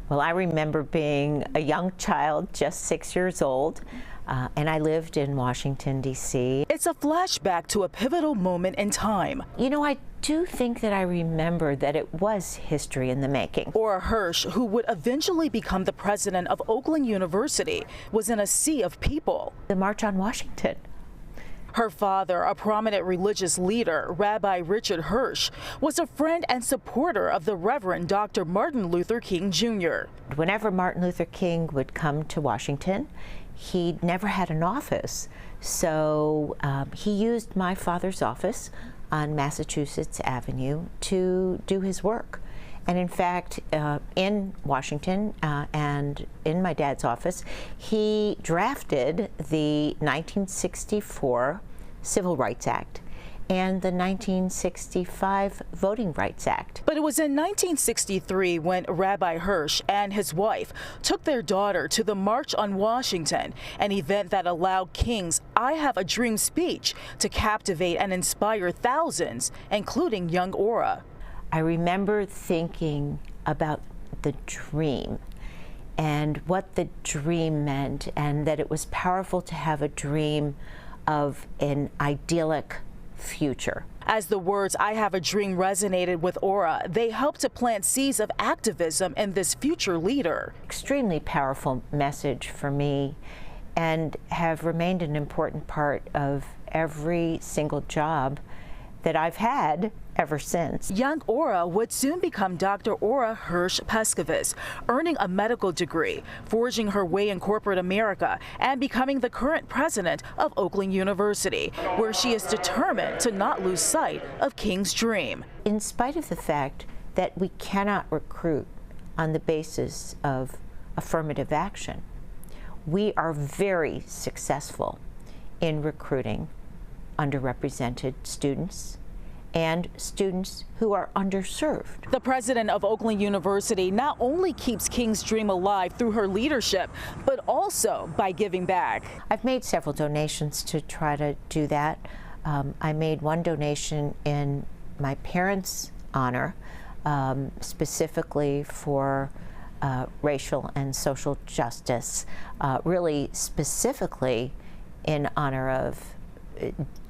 Well, I remember being a young child, just 6 years old, and I lived in Washington, D.C. It's a flashback to a pivotal moment in time. You know, I do think that I remember that it was history in the making. Ora Hirsh, who would eventually become the president of Oakland University, was in a sea of people. The March on Washington. Her father, a prominent religious leader, Rabbi Richard Hirsch, was a friend and supporter of the Reverend Dr. Martin Luther King Jr. Whenever Martin Luther King would come to Washington, he never had an office, so he used my father's office on Massachusetts Avenue to do his work. And in fact, in Washington and in my dad's office, he drafted the 1964 Civil Rights Act and the 1965 Voting Rights Act. But it was in 1963 when Rabbi Hirsch and his wife took their daughter to the March on Washington, an event that allowed King's "I Have a Dream" speech to captivate and inspire thousands, including young Ora. I remember thinking about the dream and what the dream meant, and that it was powerful to have a dream of an idyllic future. As the words "I have a dream" resonated with Ora, they helped to plant seeds of activism in this future leader. Extremely powerful message for me, and have remained an important part of every single job that I've had ever since. Young Ora would soon become Dr. Ora Hirsh Pescovitz, earning a medical degree, forging her way in corporate America, and becoming the current president of Oakland University, where she is determined to not lose sight of King's dream. In spite of the fact that we cannot recruit on the basis of affirmative action, we are very successful in recruiting underrepresented students and students who are underserved. The president of Oakland University not only keeps King's dream alive through her leadership, but also by giving back. I've made several donations to try to do that. I made one donation in my parents' honor, specifically for racial and social justice, really specifically in honor of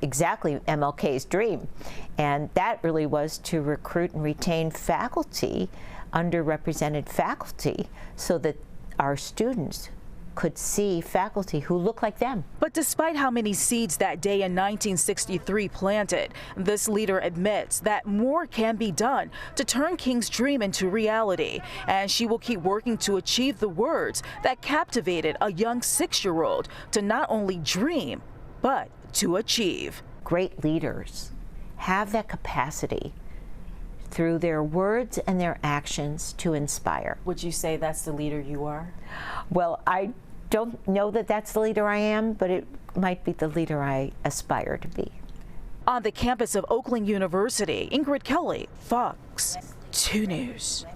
exactly MLK's dream, and that really was to recruit and retain faculty, underrepresented faculty, so that our students could see faculty who look like them. But despite how many seeds that day in 1963 planted, this leader admits that more can be done to turn King's dream into reality, and she will keep working to achieve the words that captivated a young 6-year-old to not only dream, but to achieve. Great leaders have that capacity through their words and their actions to inspire. Would you say that's the leader you are? Well, I don't know that that's the leader I am, but it might be the leader I aspire to be. On the campus of Oakland University, Ingrid Kelly, Fox 2 News.